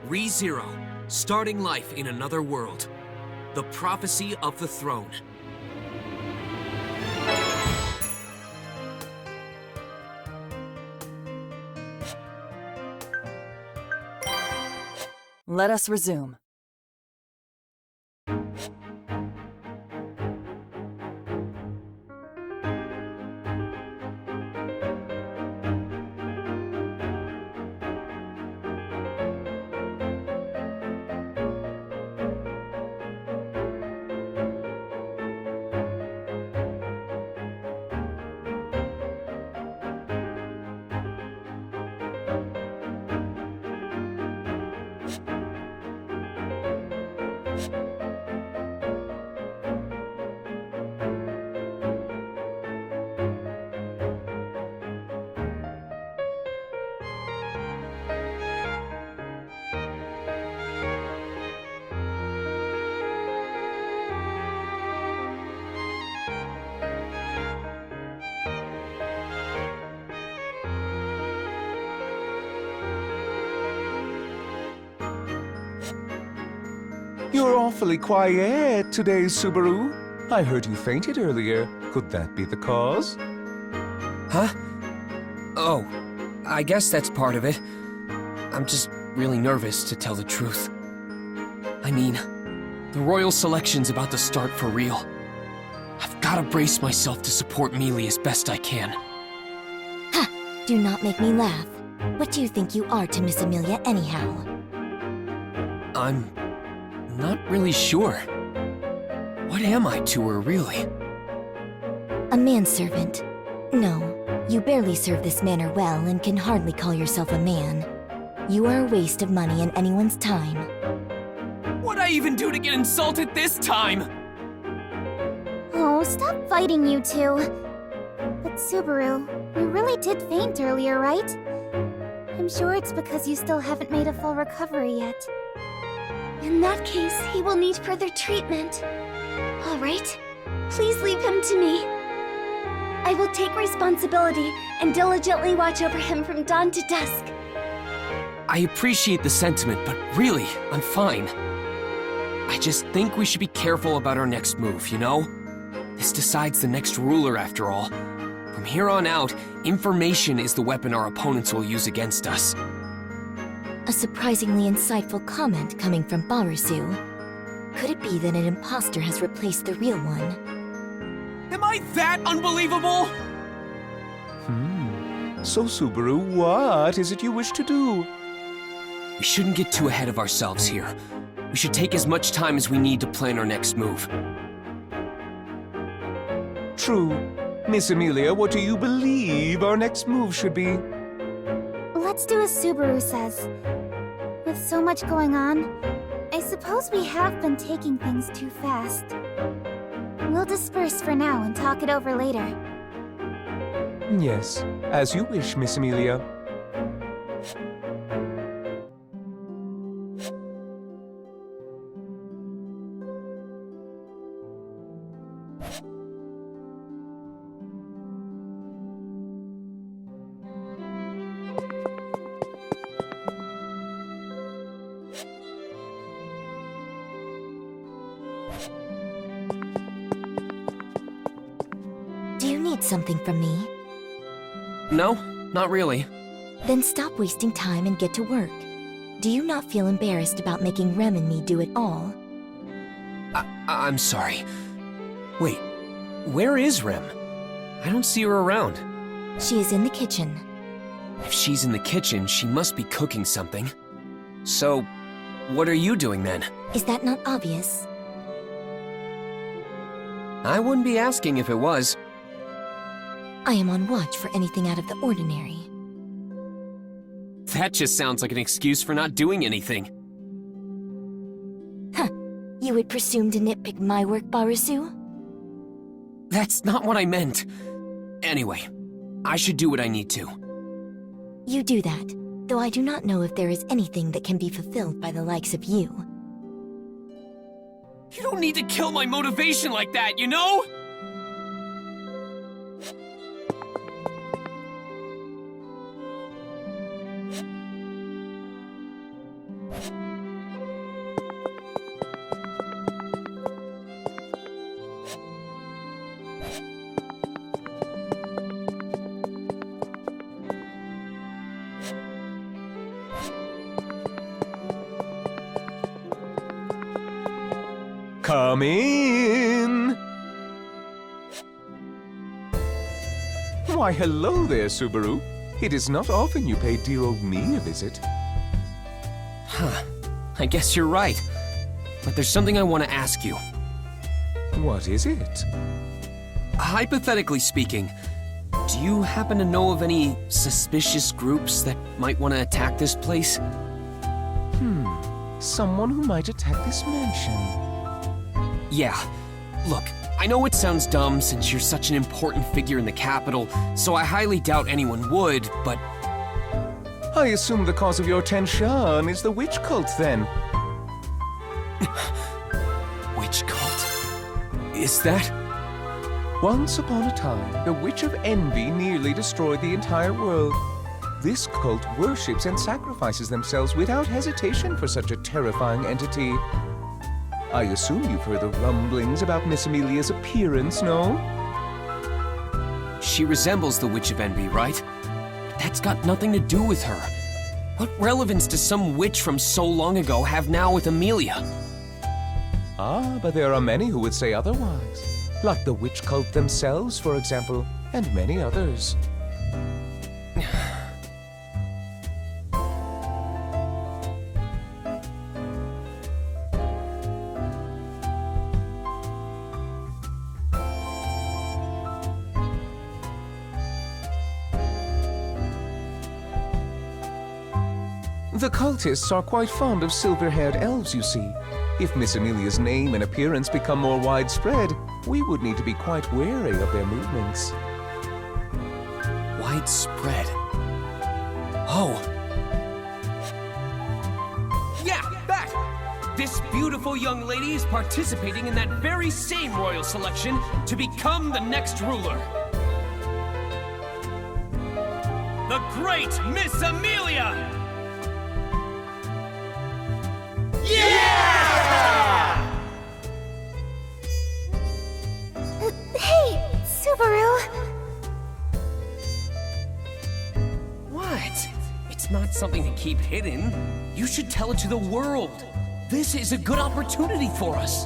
ReZero, starting life in another world. The Prophecy of the Throne. Let us resume. You're awfully quiet today, Subaru. I heard you fainted earlier. Could that be the cause? Huh? Oh, I guess that's part of it. I'm just really nervous, to tell the truth. I mean, the royal selection's about to start for real. I've gotta brace myself to support Mealy as best I can. Ha! Do not make me laugh. What do you think you are to Miss Amelia anyhow? I'm not really sure. What am I to her, really? A manservant. No, you barely serve this manor well and can hardly call yourself a man. You are a waste of money and anyone's time. What'd I even do to get insulted this time? Oh, stop fighting, you two. But Subaru, you really did faint earlier, right? I'm sure it's because you still haven't made a full recovery yet. In that case, he will need further treatment. All right, please leave him to me. I will take responsibility and diligently watch over him from dawn to dusk. I appreciate the sentiment, but really, I'm fine. I just think we should be careful about our next move, you know? This decides the next ruler, after all. From here on out, information is the weapon our opponents will use against us. A surprisingly insightful comment coming from Barasu. Could it be that an imposter has replaced the real one? Am I that unbelievable? So, Subaru, what is it you wish to do? We shouldn't get too ahead of ourselves here. We should take as much time as we need to plan our next move. True. Miss Amelia, what do you believe our next move should be? Let's do as Subaru says. With so much going on, I suppose we have been taking things too fast. We'll disperse for now and talk it over later. Yes, as you wish, Miss Amelia. Do you need something from me? No, not really. Then stop wasting time and get to work. Do you not feel embarrassed about making Rem and me do it all? I'm sorry. Wait, where is Rem? I don't see her around. She is in the kitchen. If she's in the kitchen, she must be cooking something. So, what are you doing then? Is that not obvious? I wouldn't be asking if it was. I am on watch for anything out of the ordinary. That just sounds like an excuse for not doing anything. Huh. You would presume to nitpick my work, Barasu? That's not what I meant. Anyway, I should do what I need to. You do that, though I do not know if there is anything that can be fulfilled by the likes of you. You don't need to kill my motivation like that, you know? Come in! Why, hello there, Subaru. It is not often you pay dear old me a visit. Huh. I guess you're right. But there's something I want to ask you. What is it? Hypothetically speaking, do you happen to know of any suspicious groups that might want to attack this place? Someone who might attack this mansion. Yeah. Look, I know it sounds dumb since you're such an important figure in the capital, so I highly doubt anyone would, but I assume the cause of your tension is the witch cult, then. witch cult? Is that? Once upon a time, the Witch of Envy nearly destroyed the entire world. This cult worships and sacrifices themselves without hesitation for such a terrifying entity. I assume you've heard the rumblings about Miss Amelia's appearance, no? She resembles the Witch of Envy, right? But that's got nothing to do with her. What relevance does some witch from so long ago have now with Amelia? Ah, but there are many who would say otherwise. Like the witch cult themselves, for example, and many others. The cultists are quite fond of silver-haired elves, you see. If Miss Amelia's name and appearance become more widespread, we would need to be quite wary of their movements. Widespread. Oh. Yeah, that! This beautiful young lady is participating in that very same royal selection to become the next ruler. The great Miss Amelia! Hey, Subaru! What? It's not something to keep hidden. You should tell it to the world. This is a good opportunity for us.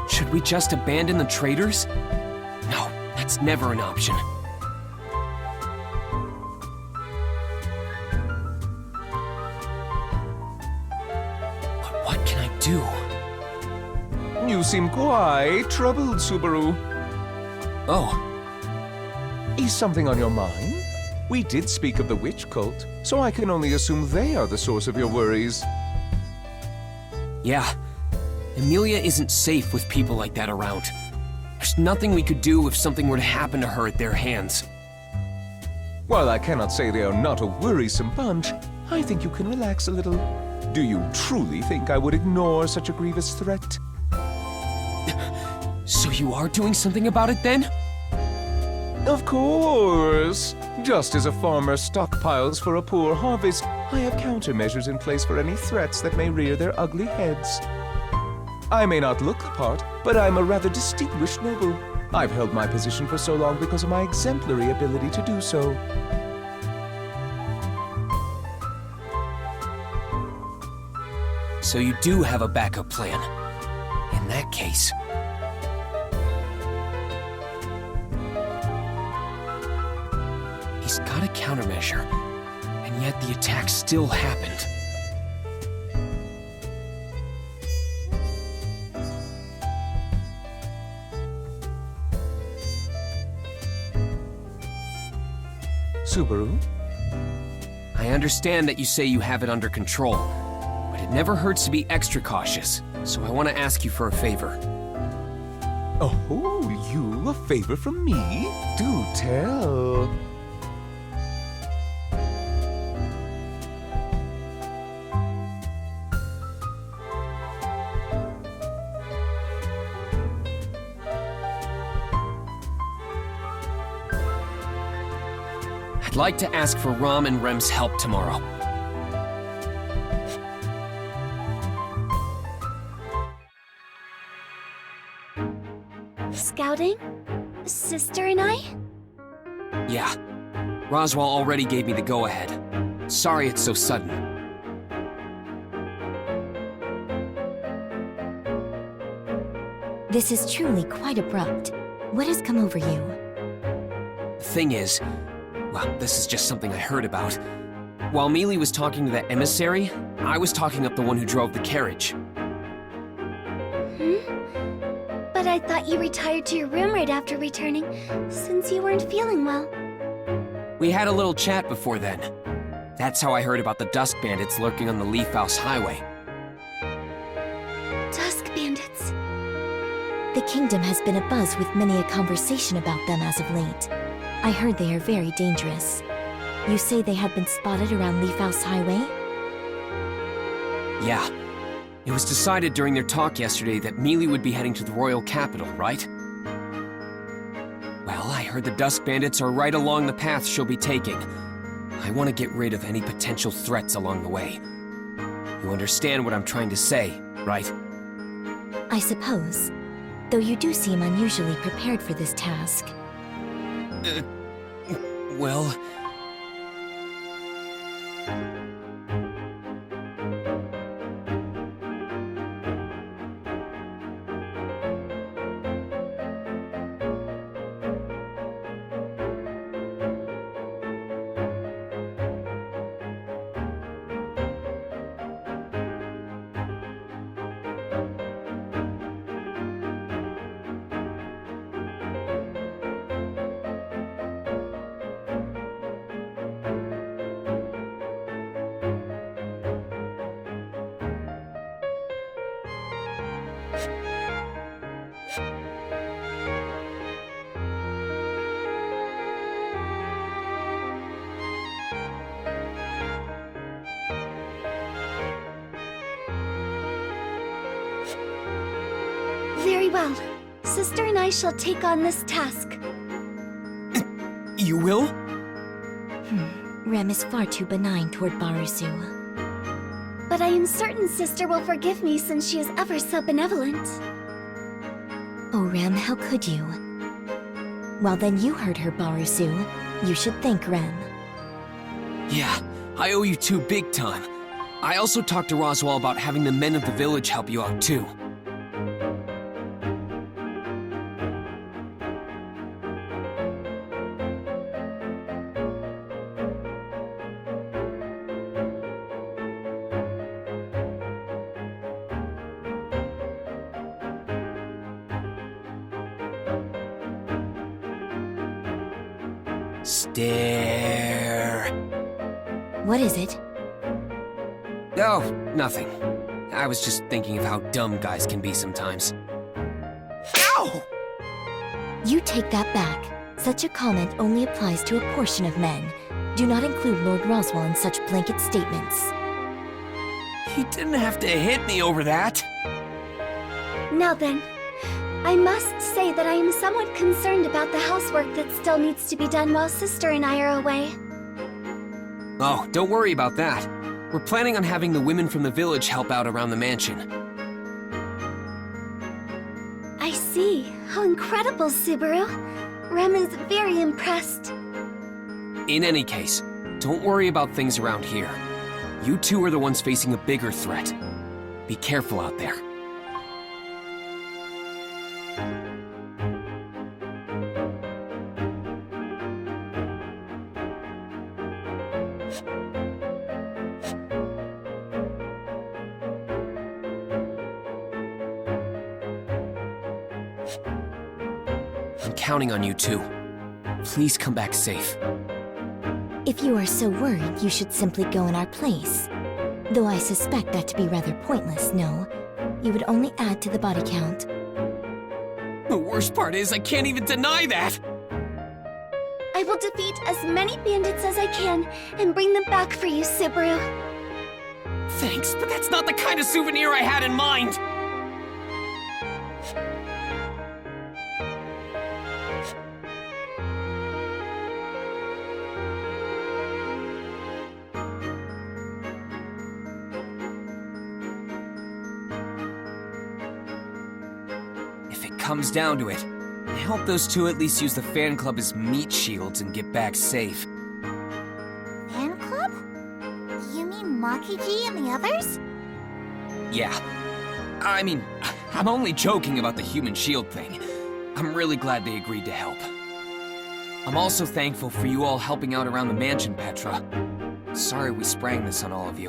Should we just abandon the traitors? No, that's never an option. But what can I do? You seem quite troubled, Subaru. Oh, Is something on your mind? We did speak of the witch cult, so I can only assume they are the source of your worries. yeah. Amelia isn't safe with people like that around. There's nothing we could do if something were to happen to her at their hands. While I cannot say they are not a worrisome bunch, I think you can relax a little. Do you truly think I would ignore such a grievous threat? So you are doing something about it then? Of course! Just as a farmer stockpiles for a poor harvest, I have countermeasures in place for any threats that may rear their ugly heads. I may not look the part, but I'm a rather distinguished noble. I've held my position for so long because of my exemplary ability to do so. So you do have a backup plan. In that case... He's got a countermeasure, and yet the attack still happened. Subaru? I understand that you say you have it under control, but it never hurts to be extra cautious, so I want to ask you for a favor. Oh, you a favor from me? Do tell. I'd like to ask for Rom and Rem's help tomorrow. Scouting? Sister and I? Yeah. Roswaal already gave me the go-ahead. Sorry it's so sudden. This is truly quite abrupt. What has come over you? The thing is, well, this is just something I heard about. While Mealy was talking to that emissary, I was talking up the one who drove the carriage. But I thought you retired to your room right after returning, since you weren't feeling well. We had a little chat before then. That's how I heard about the Dusk Bandits lurking on the Leaf House Highway. Dusk bandits. The kingdom has been abuzz with many a conversation about them as of late. I heard they are very dangerous. You say they have been spotted around Leaf House Highway? Yeah. It was decided during their talk yesterday that Mealy would be heading to the royal capital, right? Well, I heard the Dusk Bandits are right along the path she'll be taking. I want to get rid of any potential threats along the way. You understand what I'm trying to say, right? I suppose. Though you do seem unusually prepared for this task. Well... Very well. Sister and I shall take on this task. You will? Rem is far too benign toward Barusu. But I am certain Sister will forgive me since she is ever so benevolent. Oh, Rem, how could you? Well, then you heard her, Barusu. You should thank Rem. Yeah, I owe you two big time. I also talked to Roswaal about having the men of the village help you out too. Stare. What is it? Oh, nothing. I was just thinking of how dumb guys can be sometimes. Ow! You take that back. Such a comment only applies to a portion of men. Do not include Lord Roswaal in such blanket statements. He didn't have to hit me over that. Now then, I must say that I am somewhat concerned about the housework that still needs to be done while Sister and I are away. Oh, don't worry about that. We're planning on having the women from the village help out around the mansion. I see. How incredible, Subaru. Rem is very impressed. In any case, don't worry about things around here. You two are the ones facing a bigger threat. Be careful out there. I'm counting on you two. Please come back safe. If you are so worried, you should simply go in our place. Though I suspect that to be rather pointless, no? You would only add to the body count. The worst part is I can't even deny that! I will defeat as many bandits as I can and bring them back for you, Subaru. Thanks, but that's not the kind of souvenir I had in mind! comes down to it, I hope those two at least use the fan club as meat shields and get back safe. Fan club? You mean Maki-G and the others? Yeah. I mean, I'm only joking about the human shield thing. I'm really glad they agreed to help. I'm also thankful for you all helping out around the mansion, Petra. Sorry we sprang this on all of you.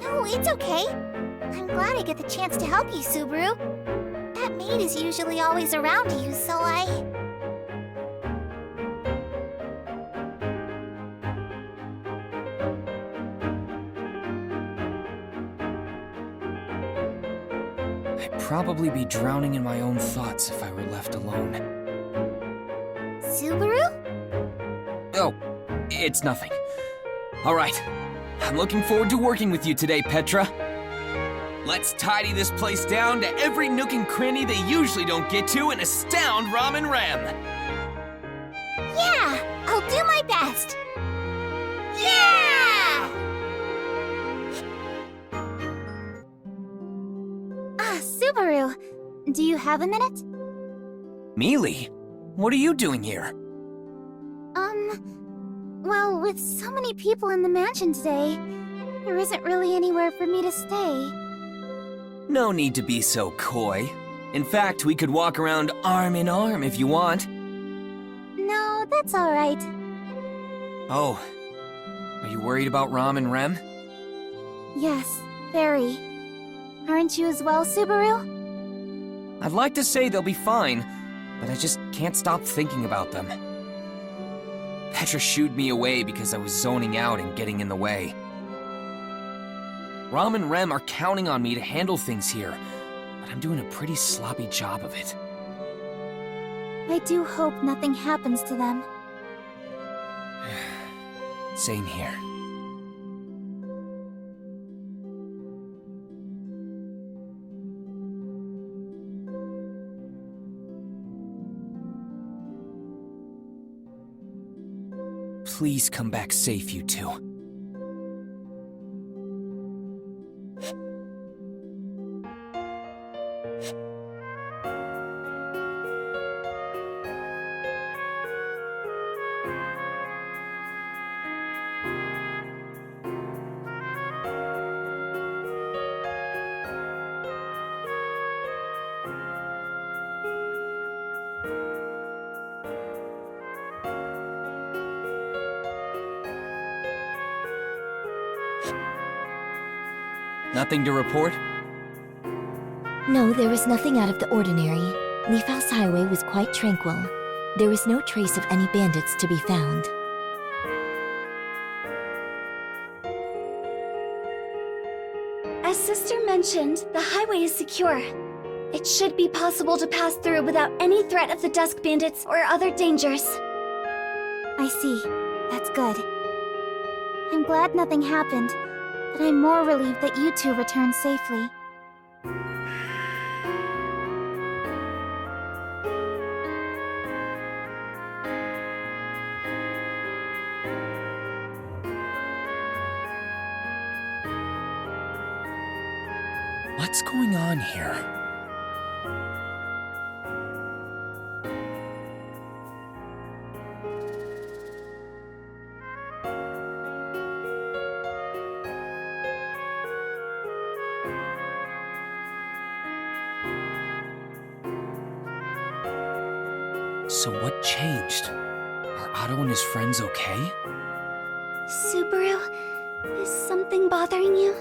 No, it's okay. I'm glad I get the chance to help you, Subaru. That maid is usually always around you, so I I'd probably be drowning in my own thoughts if I were left alone. Subaru? Oh, it's nothing. All right. I'm looking forward to working with you today, Petra. Let's tidy this place down to every nook and cranny they usually don't get to and astound Ram and Rem. Yeah, I'll do my best. Yeah! Subaru, do you have a minute? Mealy, what are you doing here? Well, with so many people in the mansion today, there isn't really anywhere for me to stay. No need to be so coy. In fact, we could walk around arm in arm if you want. No, that's all right. Oh, are you worried about Ram and Rem? Yes, very. Aren't you as well, Subaru? I'd like to say they'll be fine, but I just can't stop thinking about them. Petra shooed me away because I was zoning out and getting in the way. Ram and Rem are counting on me to handle things here, but I'm doing a pretty sloppy job of it. I do hope nothing happens to them. Same here. Please come back safe, you two. Nothing to report? No, there was nothing out of the ordinary. Leaf House Highway was quite tranquil. There was no trace of any bandits to be found. As Sister mentioned, the highway is secure. It should be possible to pass through without any threat of the Dusk Bandits or other dangers. I see. That's good. I'm glad nothing happened, but I'm more relieved that you two returned safely. What's going on here? So what changed? Are Otto and his friends okay? Subaru, is something bothering you?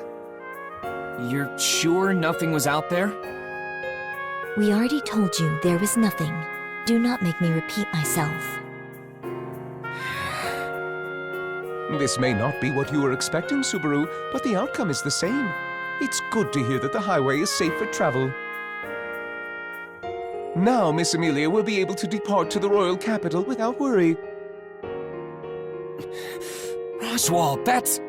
You're sure nothing was out there? We already told you there was nothing. Do not make me repeat myself. This may not be what you were expecting, Subaru, but the outcome is the same. It's good to hear that the highway is safe for travel. Now Miss Amelia will be able to depart to the royal capital without worry. Roswaal, that's...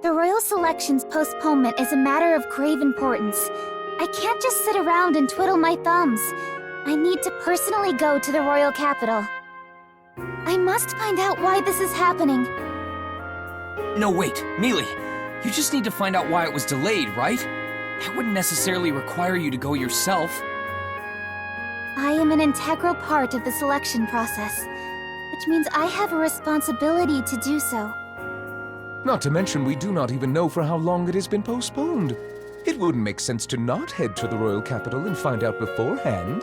The Royal Selection's postponement is a matter of grave importance. I can't just sit around and twiddle my thumbs. I need to personally go to the royal capital. I must find out why this is happening. No, wait, Mealy. You just need to find out why it was delayed, right? That wouldn't necessarily require you to go yourself. I am an integral part of the selection process, which means I have a responsibility to do so. Not to mention, we do not even know for how long it has been postponed. It wouldn't make sense to not head to the royal capital and find out beforehand.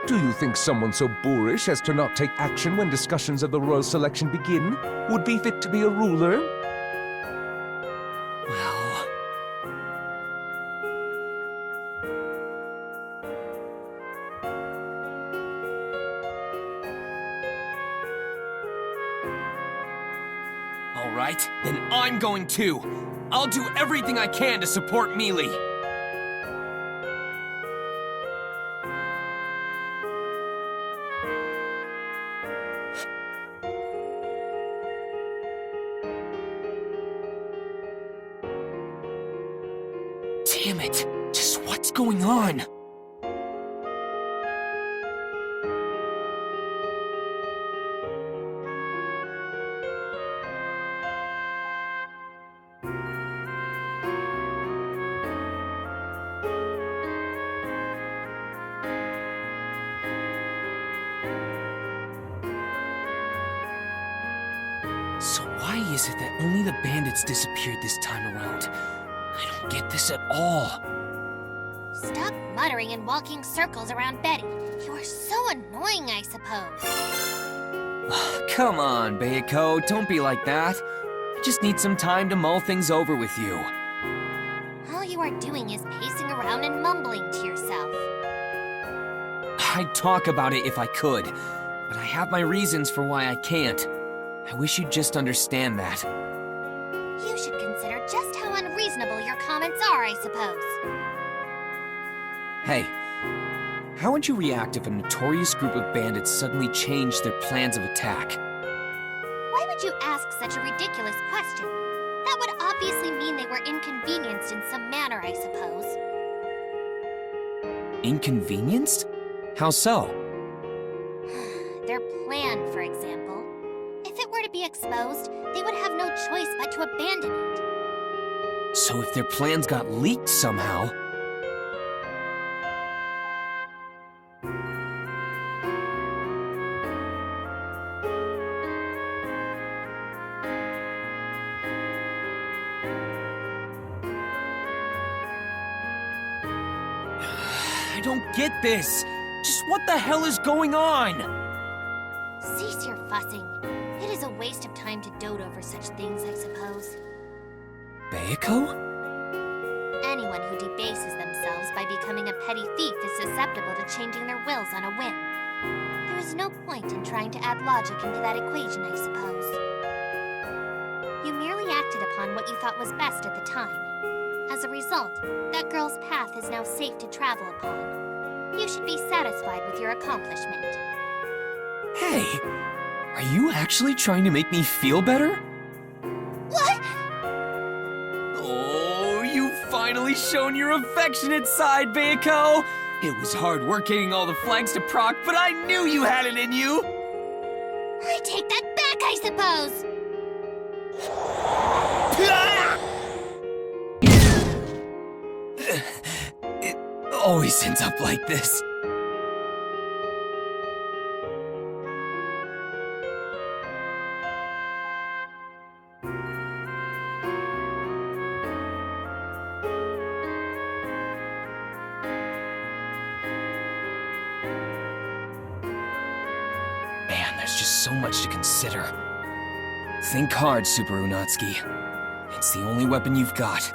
Do you think someone so boorish as to not take action when discussions of the royal selection begin would be fit to be a ruler? Well... Alright, then I'm going too. I'll do everything I can to support Mealy. Damn it! Just what's going on? So why is it that only the bandits disappeared this time around? I don't get this at all. Stop muttering and walking circles around Betty. You are so annoying, I suppose. Come on, Beiko, don't be like that. I just need some time to mull things over with you. All you are doing is pacing around and mumbling to yourself. I'd talk about it if I could, but I have my reasons for why I can't. I wish you'd just understand that. You should consider just how unreasonable your comments are, I suppose. Hey, how would you react if a notorious group of bandits suddenly changed their plans of attack? Why would you ask such a ridiculous question? That would obviously mean they were inconvenienced in some manner, I suppose. Inconvenienced? How so? Their plan, for example. If it were to be exposed, they would have no choice but to abandon it. So if their plans got leaked somehow... I don't get this! Just what the hell is going on? Cease your fussing. It is a waste of time to dote over such things, I suppose. Beiko? Anyone who debases themselves by becoming a petty thief is susceptible to changing their wills on a whim. There is no point in trying to add logic into that equation, I suppose. You merely acted upon what you thought was best at the time. As a result, that girl's path is now safe to travel upon. You should be satisfied with your accomplishment. Hey, are you actually trying to make me feel better? What? Oh, you've finally shown your affectionate side, Beiko! It was hard work getting all the flags to proc, but I knew you had it in you! I take that back, I suppose! It always ends up like this. Man, there's just so much to consider. Think hard, Subaru Natsuki. It's the only weapon you've got.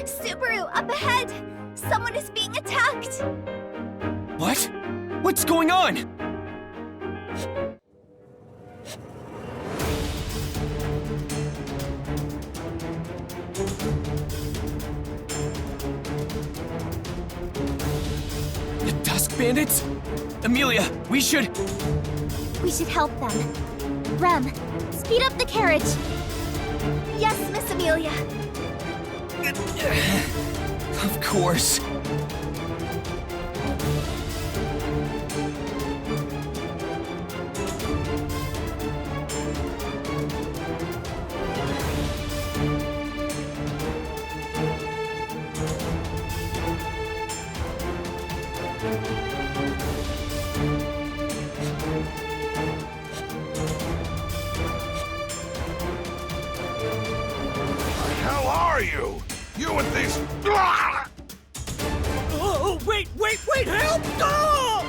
Subaru, up ahead! Someone is being attacked! What? What's going on? The Dusk Bandits? Amelia, we should... We should help them. Rem, speed up the carriage. Yes, Miss Amelia. Of course. Hell are you? You with these... Oh, wait, help! Oh.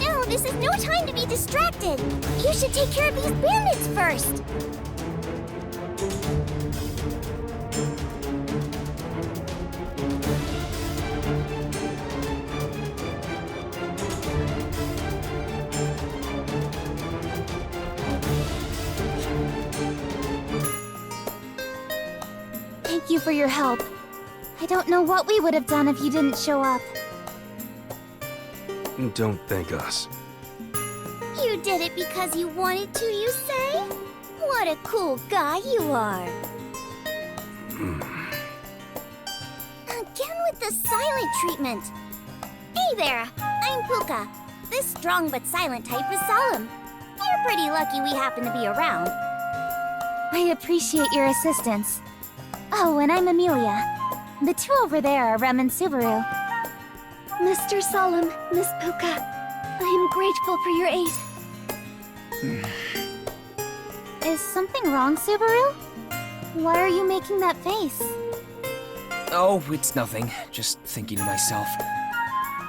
No, this is no time to be distracted. You should take care of these bandits first. Thank you for your help. I don't know what we would have done if you didn't show up. Don't thank us. You did it because you wanted to, you say? What a cool guy you are. Again with the silent treatment. Hey there, I'm Puka. This strong but silent type is Solemn. You're pretty lucky we happen to be around. I appreciate your assistance. Oh, and I'm Amelia. The two over there are Rem and Subaru. Mr. Solemn, Miss Puka, I am grateful for your aid. Is something wrong, Subaru? Why are you making that face? Oh, it's nothing. Just thinking to myself.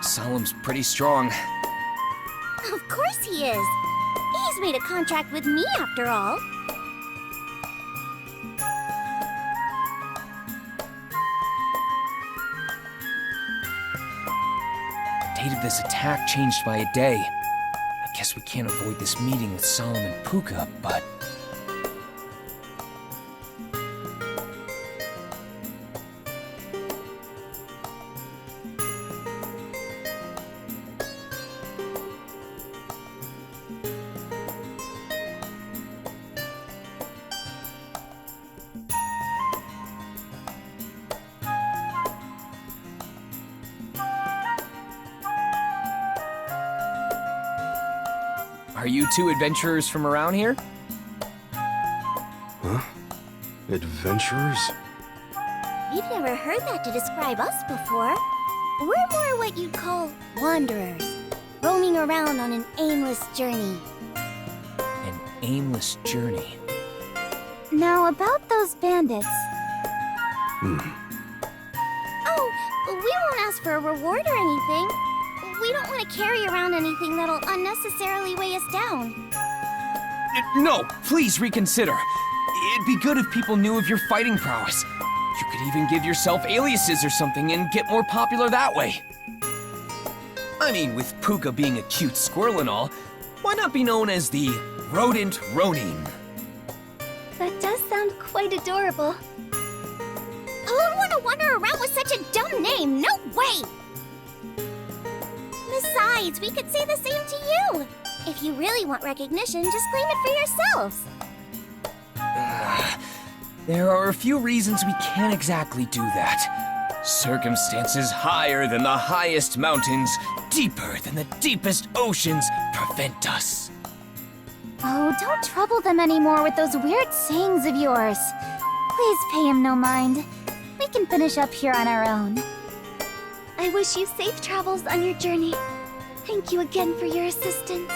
Solemn's pretty strong. Of course he is. He's made a contract with me after all. The date of this attack changed by a day. I guess we can't avoid this meeting with Solemn and Puka, but... Are you two adventurers from around here? Huh? Adventurers? We've never heard that to describe us before. We're more what you'd call wanderers, roaming around on an aimless journey. An aimless journey. Now, about those bandits. Oh, we won't ask for a reward or anything. We don't want to carry around anything that'll unnecessarily weigh us down. No, please reconsider. It'd be good if people knew of your fighting prowess. You could even give yourself aliases or something and get more popular that way. I mean, with Puka being a cute squirrel and all, why not be known as the Rodent Ronin? That does sound quite adorable. Who would want to wander around with such a dumb name? No way! Besides, we could say the same to you. If you really want recognition, just claim it for yourselves. There are a few reasons we can't exactly do that. Circumstances higher than the highest mountains, deeper than the deepest oceans, prevent us. Oh, don't trouble them anymore with those weird sayings of yours. Please pay him no mind. We can finish up here on our own. I wish you safe travels on your journey. Thank you again for your assistance.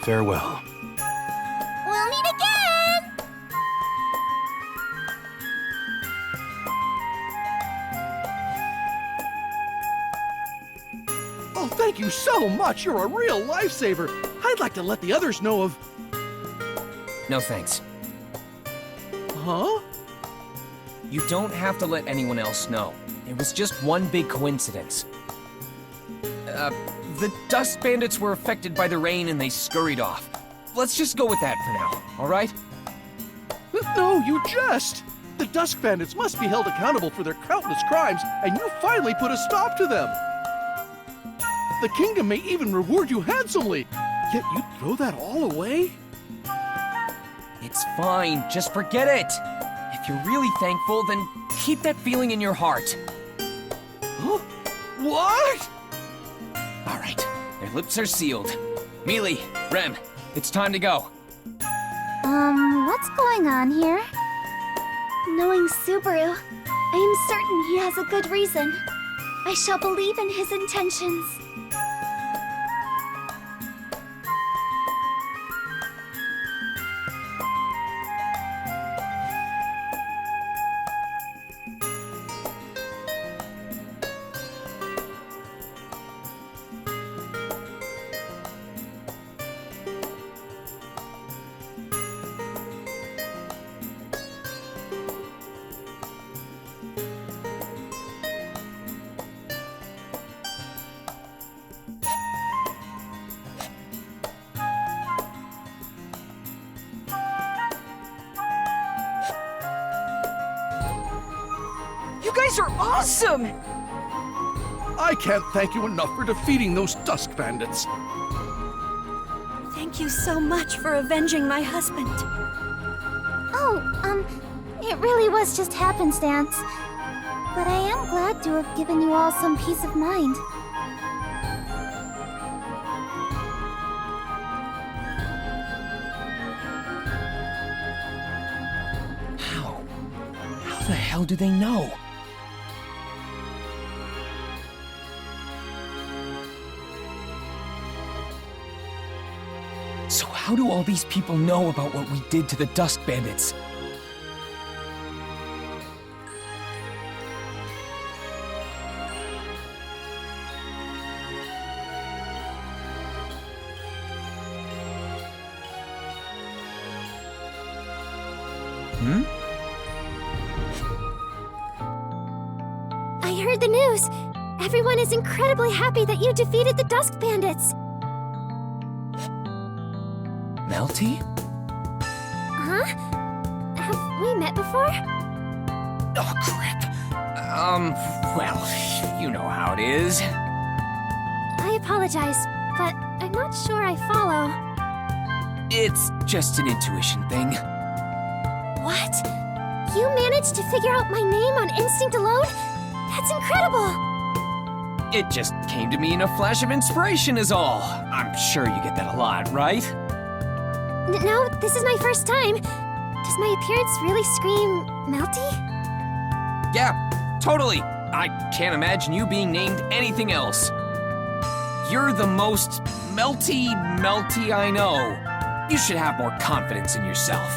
Farewell. We'll meet again! Oh, thank you so much. You're a real lifesaver. I'd like to let the others know of... No thanks. Huh? You don't have to let anyone else know. It was just one big coincidence. The Dust Bandits were affected by the rain and they scurried off. Let's just go with that for now, alright? No, you jest! The Dusk Bandits must be held accountable for their countless crimes, and you finally put a stop to them! The kingdom may even reward you handsomely, yet you throw that all away? It's fine, just forget it! If you're really thankful, then keep that feeling in your heart. Huh? What? Alright, their lips are sealed. Mealy, Rem, it's time to go. What's going on here? Knowing Subaru, I am certain he has a good reason. I shall believe in his intentions. You guys are awesome! I can't thank you enough for defeating those Dusk Bandits. Thank you so much for avenging my husband. Oh, it really was just happenstance. But I am glad to have given you all some peace of mind. How? How the hell do they know? So how do all these people know about what we did to the Dusk Bandits? I heard the news. Everyone is incredibly happy that you defeated the Dusk Bandits. Melty? Huh? Have we met before? Oh, crap. Well, you know how it is. I apologize, but I'm not sure I follow. It's just an intuition thing. What? You managed to figure out my name on instinct alone? That's incredible! It just came to me in a flash of inspiration is all. I'm sure you get that a lot, right? No, this is my first time. Does my appearance really scream Melty? Yeah, totally. I can't imagine you being named anything else. You're the most melty I know. You should have more confidence in yourself.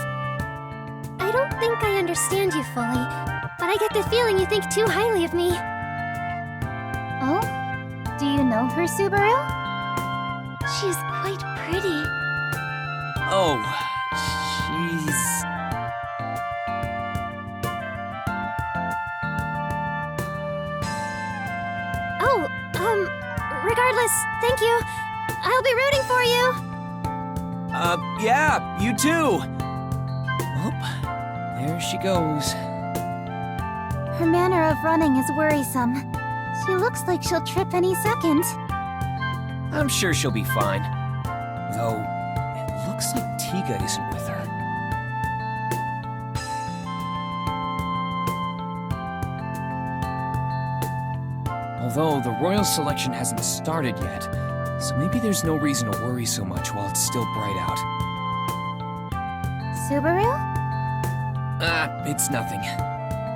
I don't think I understand you fully, but I get the feeling you think too highly of me. Oh? Do you know her, Subaru? She's quite pretty. Oh, she's... Oh, regardless, thank you. I'll be rooting for you. Yeah, you too. Oh, there she goes. Her manner of running is worrisome. She looks like she'll trip any second. I'm sure she'll be fine. Though, it looks like Tiga isn't with her. Although, the royal selection hasn't started yet, so maybe there's no reason to worry so much while it's still bright out. Subaru? It's nothing.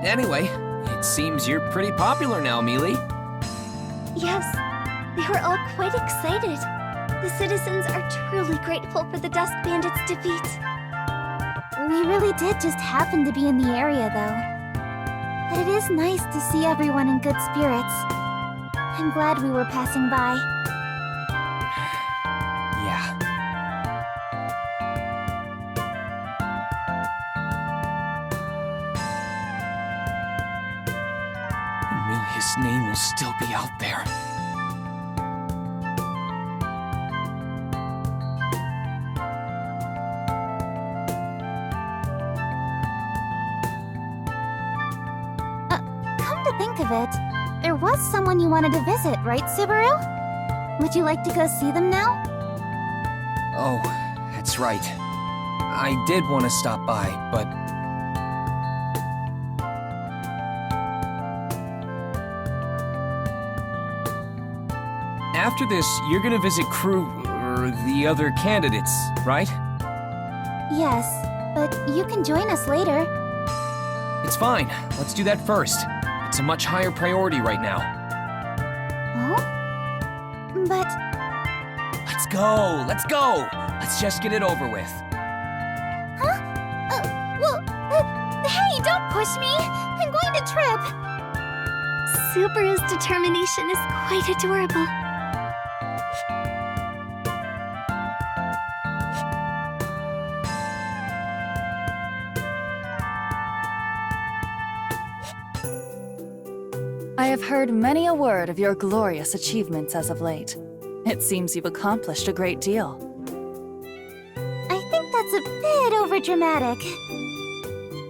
Anyway, it seems you're pretty popular now, Mealy. Yes, they were all quite excited. The citizens are truly grateful for the Dusk Bandits' defeat. We really did just happen to be in the area, though. But it is nice to see everyone in good spirits. I'm glad we were passing by. Yeah. Amelia's name will still be out there. to think of it, there was someone you wanted to visit, right, Subaru? Would you like to go see them now? Oh, that's right. I did want to stop by, but... After this, you're gonna visit or the other candidates, right? Yes, but you can join us later. It's fine. Let's do that first. It's a much higher priority right now. Oh? But... Let's go! Let's go! Let's just get it over with. Huh? Hey, don't push me! I'm going to trip! Subaru's determination is quite adorable. I have heard many a word of your glorious achievements as of late. It seems you've accomplished a great deal. I think that's a bit overdramatic.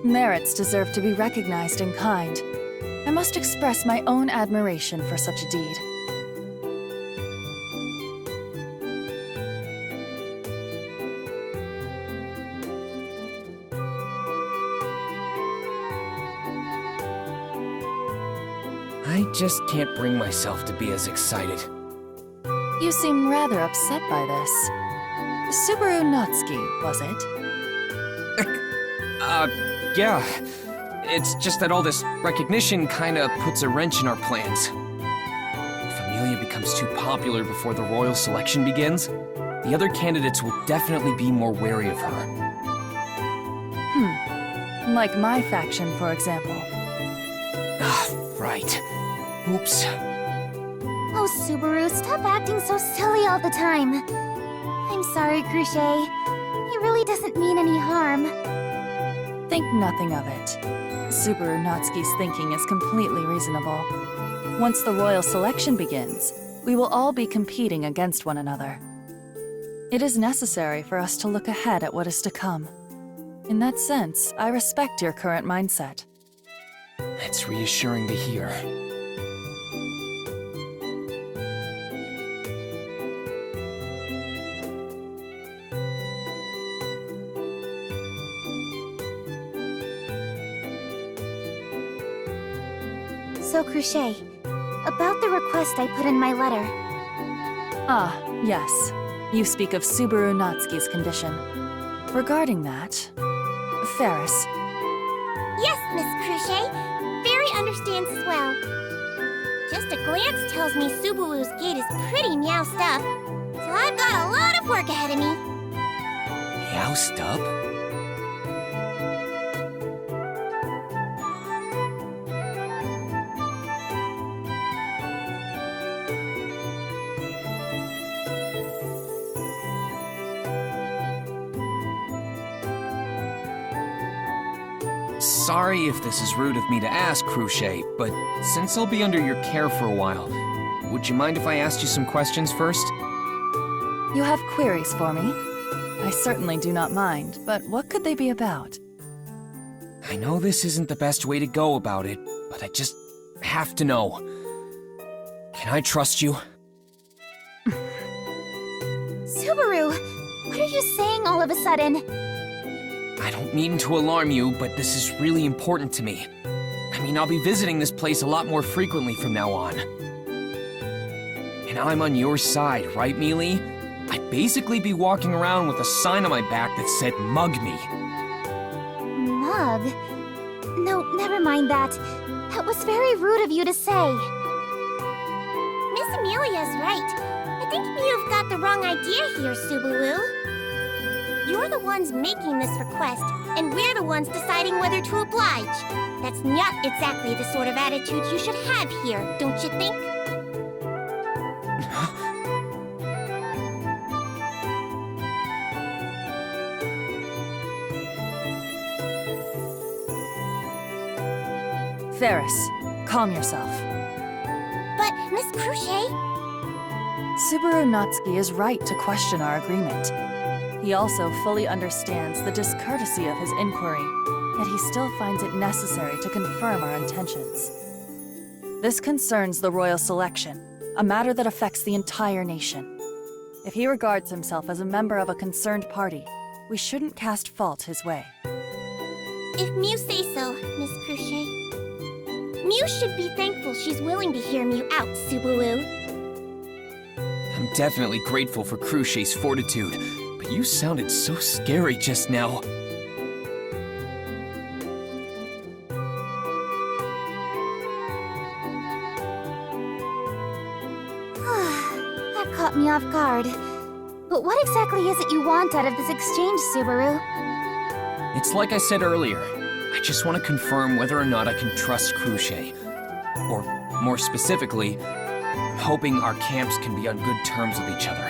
Merits deserve to be recognized in kind. I must express my own admiration for such a deed. I just can't bring myself to be as excited. You seem rather upset by this. Subaru Natsuki, was it? Yeah. It's just that all this recognition kinda puts a wrench in our plans. If Amelia becomes too popular before the royal selection begins, the other candidates will definitely be more wary of her. Like my faction, for example. Ah, right. Oops. Oh, Subaru, stop acting so silly all the time. I'm sorry, Crochet. He really doesn't mean any harm. Think nothing of it. Subaru Natsuki's thinking is completely reasonable. Once the royal selection begins, we will all be competing against one another. It is necessary for us to look ahead at what is to come. In that sense, I respect your current mindset. That's reassuring to hear. So, Crochet, about the request I put in my letter. Ah, yes. You speak of Subaru Natsuki's condition. Regarding that, Ferris. Yes, Miss Crochet. Fairy understands as well. Just a glance tells me Subaru's gait is pretty meowsed up, so I've got a lot of work ahead of me. Meowsed up? Sorry if this is rude of me to ask, Crochet, but since I'll be under your care for a while, would you mind if I asked you some questions first? You have queries for me? I certainly do not mind, but what could they be about? I know this isn't the best way to go about it, but I just have to know. Can I trust you? Subaru, what are you saying all of a sudden? I don't mean to alarm you, but this is really important to me. I mean, I'll be visiting this place a lot more frequently from now on. And I'm on your side, right, Mealy? I'd basically be walking around with a sign on my back that said, "Mug me." Mug? No, never mind that. That was very rude of you to say. Miss Amelia's right. I think you've got the wrong idea here, Subaru. You're the ones making this request, and we're the ones deciding whether to oblige. That's not exactly the sort of attitude you should have here, don't you think? Ferris, calm yourself. But, Miss Crochet... Subaru Natsuki is right to question our agreement. He also fully understands the discourtesy of his inquiry, yet he still finds it necessary to confirm our intentions. This concerns the royal selection, a matter that affects the entire nation. If he regards himself as a member of a concerned party, we shouldn't cast fault his way. If Mew say so, Miss Cruchet. Mew should be thankful she's willing to hear Mew out, Subaru. I'm definitely grateful for Cruchet's fortitude, but you sounded so scary just now. That caught me off guard. But what exactly is it you want out of this exchange, Subaru? It's like I said earlier. I just want to confirm whether or not I can trust Cruchet. Or, more specifically, I'm hoping our camps can be on good terms with each other.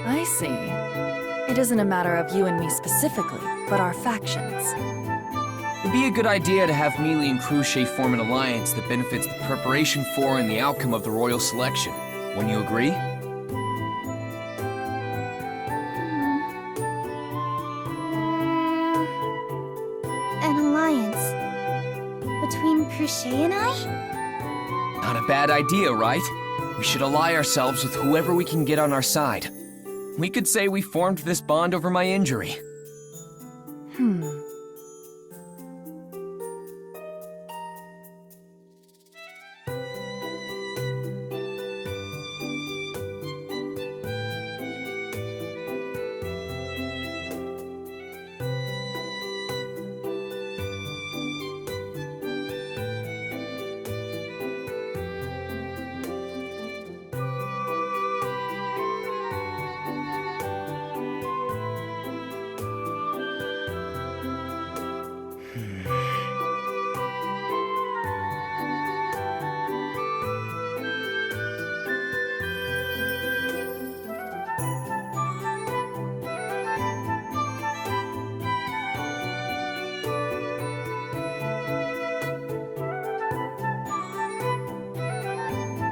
I see. It isn't a matter of you and me specifically, but our factions. It'd be a good idea to have Mealy and Cruchet form an alliance that benefits the preparation for and the outcome of the royal selection. Wouldn't you agree? An alliance between Cruchet and I? Not a bad idea, right? We should ally ourselves with whoever we can get on our side. We could say we formed this bond over my injury.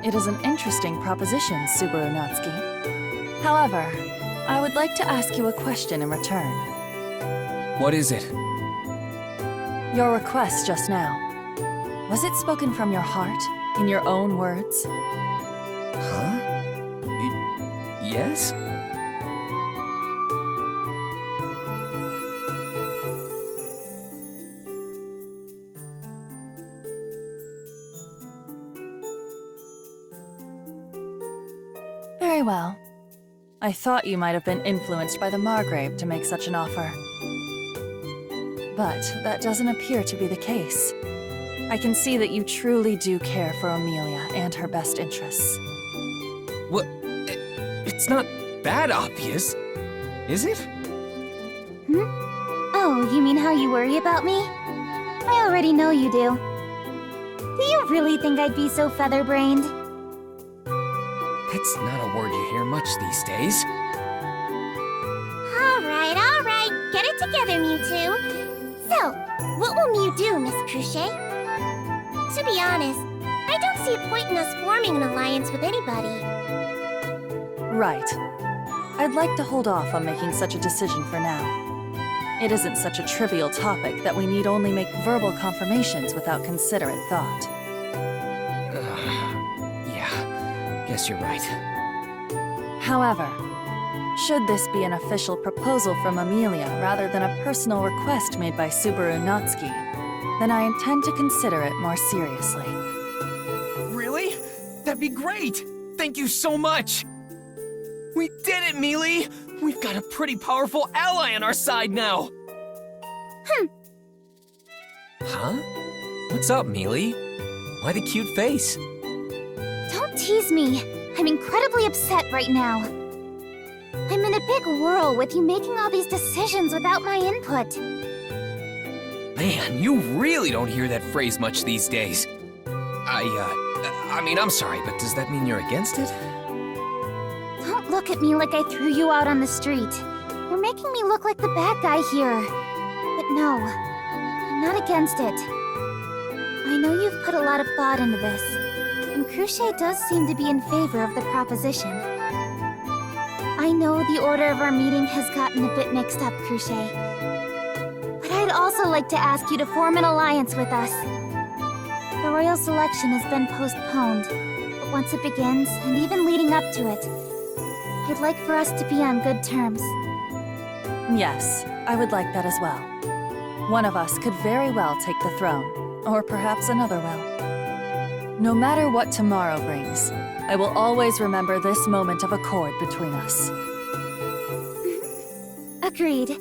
It is an interesting proposition, Subaru Natsuki. However, I would like to ask you a question in return. What is it? Your request just now. Was it spoken from your heart, in your own words? Huh? Yes? Very well. I thought you might have been influenced by the Margrave to make such an offer. But that doesn't appear to be the case. I can see that you truly do care for Amelia and her best interests. What? It's not that obvious, is it? Oh, you mean how you worry about me? I already know you do. Do you really think I'd be so feather-brained? That's not a word you hear much these days. Alright, get it together, Mewtwo. So, what will Mew do, Miss Cruchet? To be honest, I don't see a point in us forming an alliance with anybody. Right. I'd like to hold off on making such a decision for now. It isn't such a trivial topic that we need only make verbal confirmations without considerate thought. Yeah, guess you're right. However, should this be an official proposal from Amelia rather than a personal request made by Subaru Natsuki, then I intend to consider it more seriously. Really? That'd be great! Thank you so much! We did it, Mealy! We've got a pretty powerful ally on our side now! Huh? What's up, Mealy? Why the cute face? Don't tease me. I'm incredibly upset right now. I'm in a big whirl with you making all these decisions without my input. Man, you really don't hear that phrase much these days. I mean, I'm sorry, but does that mean you're against it? Don't look at me like I threw you out on the street. You're making me look like the bad guy here. But no, I'm not against it. I know you've put a lot of thought into this, and Cruchet does seem to be in favor of the proposition. I know the order of our meeting has gotten a bit mixed up, Cruchet. But I'd also like to ask you to form an alliance with us. The royal selection has been postponed. But once it begins, and even leading up to it, I'd like for us to be on good terms. Yes, I would like that as well. One of us could very well take the throne, or perhaps another will. No matter what tomorrow brings, I will always remember this moment of accord between us. Agreed.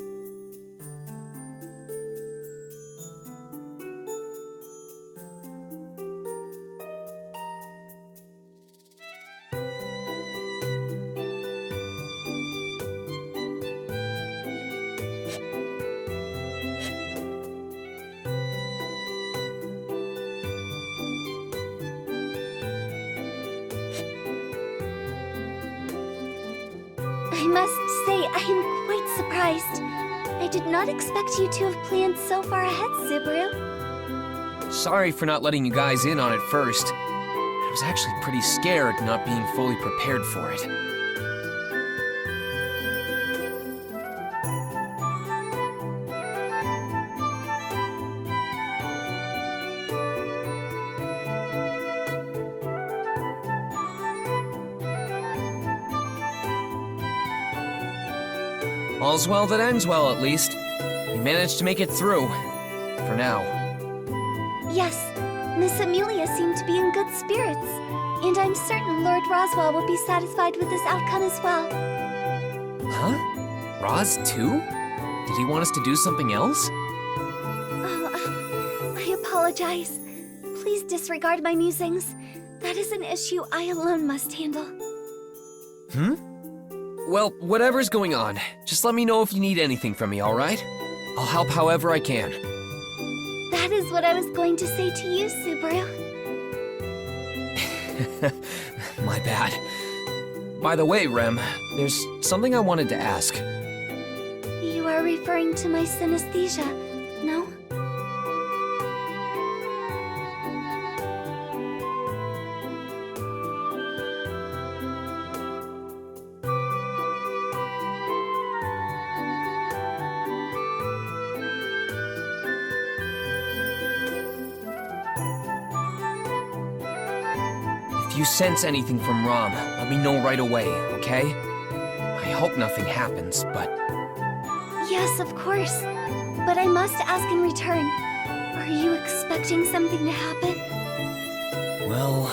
I must say, I am quite surprised. I did not expect you to have planned so far ahead, Subaru. Sorry for not letting you guys in on it first. I was actually pretty scared not being fully prepared for it. All's well that ends well, at least. We managed to make it through. For now. Yes, Miss Amelia seemed to be in good spirits, and I'm certain Lord Roswell will be satisfied with this outcome as well. Huh? Roz too? Did he want us to do something else? Oh, I apologize. Please disregard my musings. That is an issue I alone must handle. Well, whatever's going on, just let me know if you need anything from me, alright? I'll help however I can. That is what I was going to say to you, Subaru. My bad. By the way, Rem, there's something I wanted to ask. You are referring to my synesthesia, no? If you sense anything from Rom, let me know right away, okay? I hope nothing happens, but... Yes, of course. But I must ask in return. Are you expecting something to happen? Well...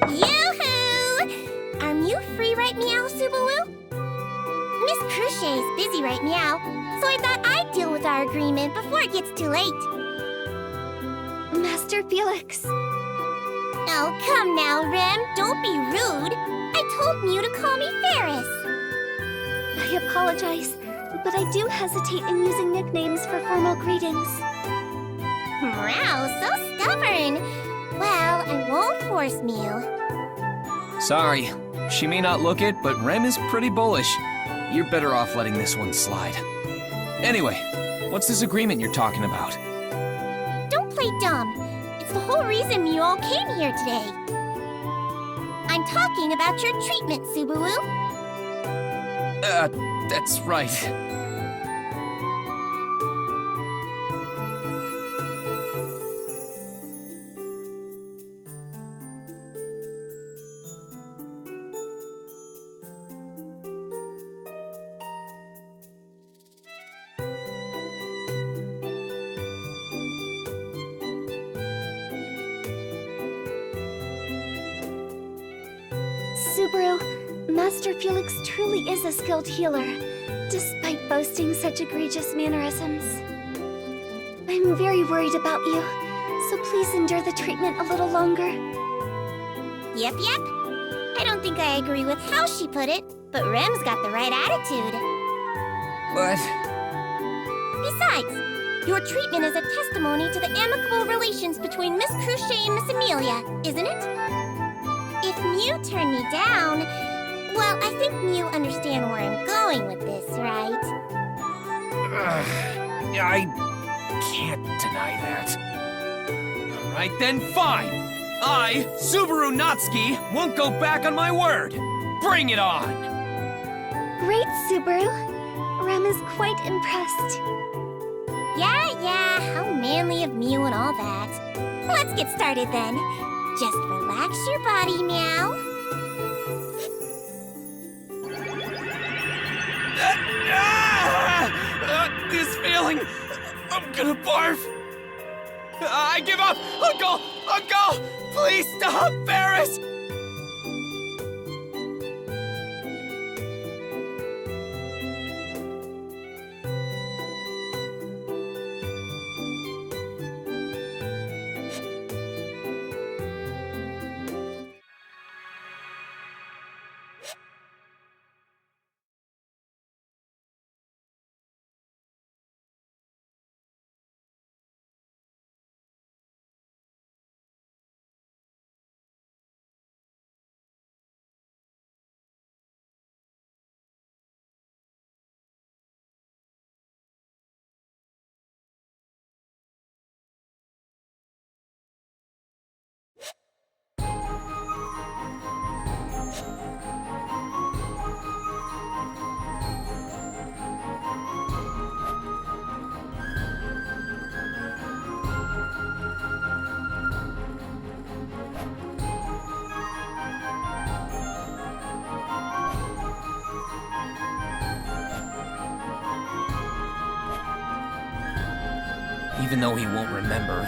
Yoo-hoo! Are you free right meow, Subaru? Miss Cruchet's busy right meow, so I thought I'd deal with our agreement before it gets too late. Master Felix. Oh, come now, Rem. Don't be rude. I told Mew to call me Ferris. I apologize, but I do hesitate in using nicknames for formal greetings. Wow, so stubborn. Well, I won't force Mew. Sorry. She may not look it, but Rem is pretty bullish. You're better off letting this one slide. Anyway, what's this agreement you're talking about? Don't play dumb. It's the whole reason you all came here today. I'm talking about your treatment, Subaru. That's right. Subaru, Master Felix truly is a skilled healer, despite boasting such egregious mannerisms. I'm very worried about you, so please endure the treatment a little longer. Yep. I don't think I agree with how she put it, but Rem's got the right attitude. But... Besides, your treatment is a testimony to the amicable relations between Miss Cruchet and Miss Amelia, isn't it? If Mew turned me down, well, I think Mew understand where I'm going with this, right? I can't deny that. Alright then, fine! I, Subaru Natsuki, won't go back on my word! Bring it on! Great, Subaru. Rem is quite impressed. Yeah, how manly of Mew and all that. Let's get started then. Just relax your body, Meow. This feeling... I'm gonna barf! I give up! Uncle! Uncle! Please stop, Ferris! Even though he won't remember.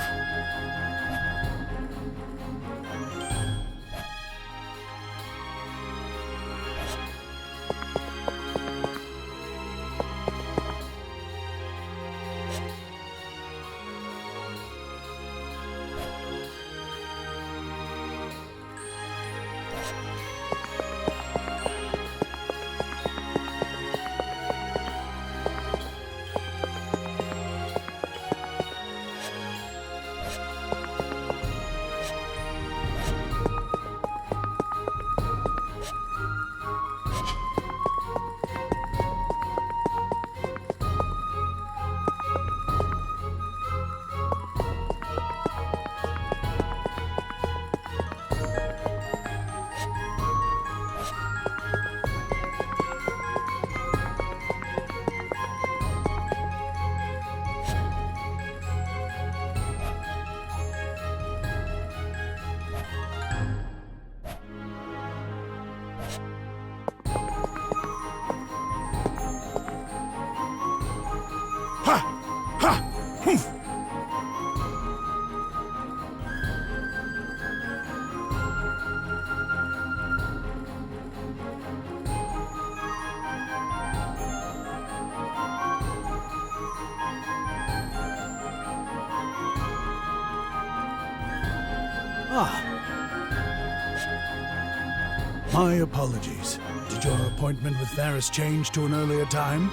My apologies. Did your appointment with Ferris change to an earlier time?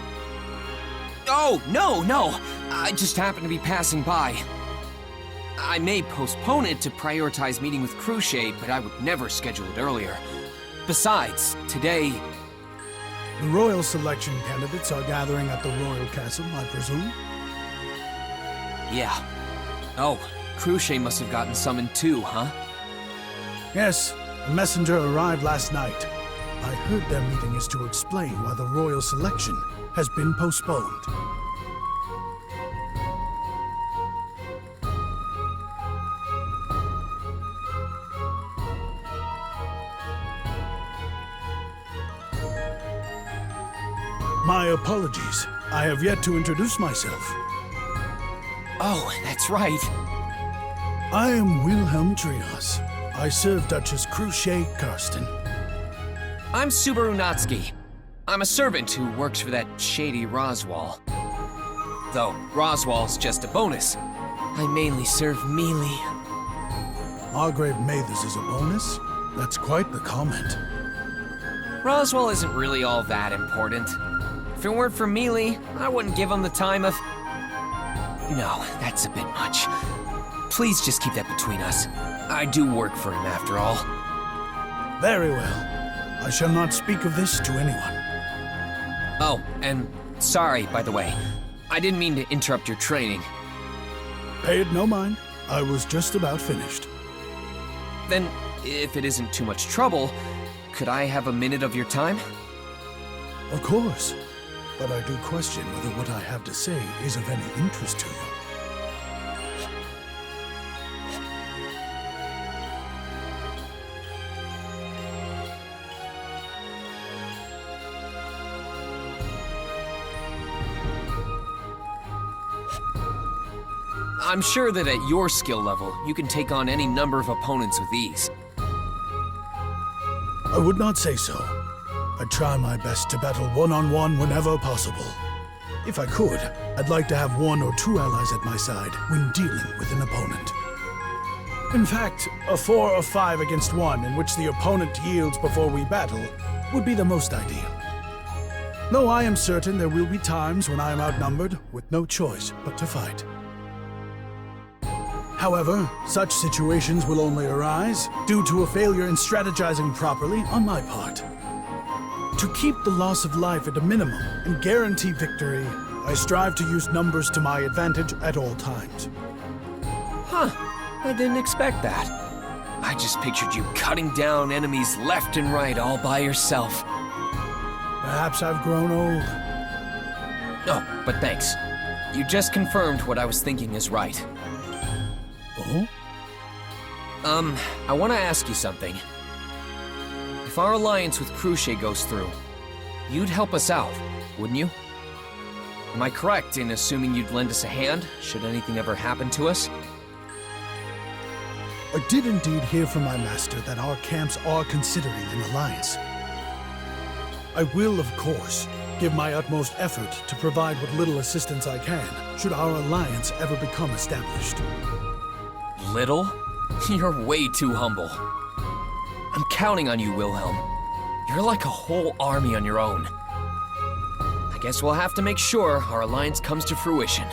Oh, no! I just happened to be passing by. I may postpone it to prioritize meeting with Cruchet, but I would never schedule it earlier. Besides, today... The royal selection candidates are gathering at the royal castle, I presume? Yeah. Oh, Cruchet must have gotten summoned too, huh? Yes, a messenger arrived last night. I heard their meeting is to explain why the royal selection has been postponed. My apologies. I have yet to introduce myself. Oh, that's right. I am Wilhelm Trios. I serve Duchess Cruchet Karsten. I'm Subaru Natsuki. I'm a servant who works for that shady Roswaal. Though Roswaal's just a bonus. I mainly serve melee. Margrave Mathers is a bonus? That's quite the comment. Roswell isn't really all that important. If it weren't for Mealy, I wouldn't give him the time of... No, that's a bit much. Please just keep that between us. I do work for him after all. Very well. I shall not speak of this to anyone. Oh, and sorry, by the way. I didn't mean to interrupt your training. Pay it no mind. I was just about finished. Then, if it isn't too much trouble, could I have a minute of your time? Of course. But I do question whether what I have to say is of any interest to you. I'm sure that at your skill level, you can take on any number of opponents with ease. I would not say so. I try my best to battle one-on-one whenever possible. If I could, I'd like to have 1 or 2 allies at my side when dealing with an opponent. In fact, a 4 or 5 against 1 in which the opponent yields before we battle would be the most ideal. Though I am certain there will be times when I am outnumbered with no choice but to fight. However, such situations will only arise due to a failure in strategizing properly on my part. To keep the loss of life at a minimum and guarantee victory, I strive to use numbers to my advantage at all times. Huh, I didn't expect that. I just pictured you cutting down enemies left and right all by yourself. Perhaps I've grown old. Oh, but thanks. You just confirmed what I was thinking is right. Oh? I want to ask you something. If our alliance with Cruce goes through, you'd help us out, wouldn't you? Am I correct in assuming you'd lend us a hand, should anything ever happen to us? I did indeed hear from my master that our camps are considering an alliance. I will, of course, give my utmost effort to provide what little assistance I can, should our alliance ever become established. Little? You're way too humble. I'm counting on you, Wilhelm. You're like a whole army on your own. I guess we'll have to make sure our alliance comes to fruition.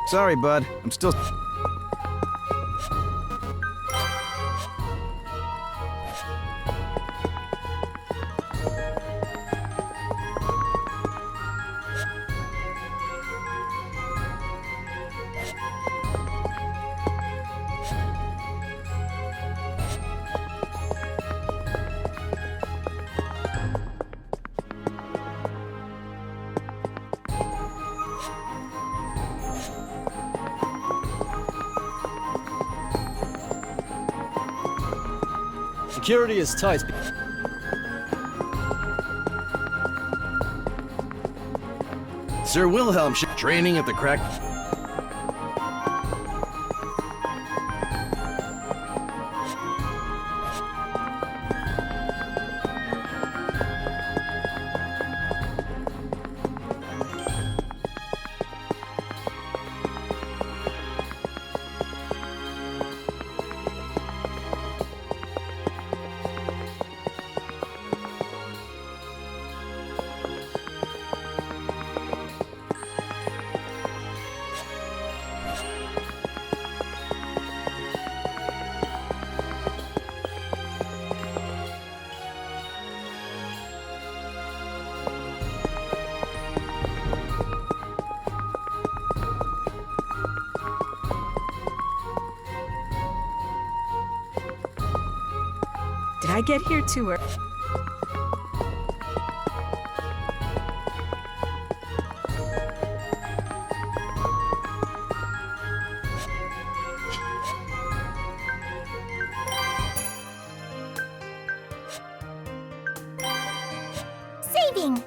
Sorry, bud. I'm still... Security is tight. Sir Wilhelm training at the crack... I get here too early? Saving!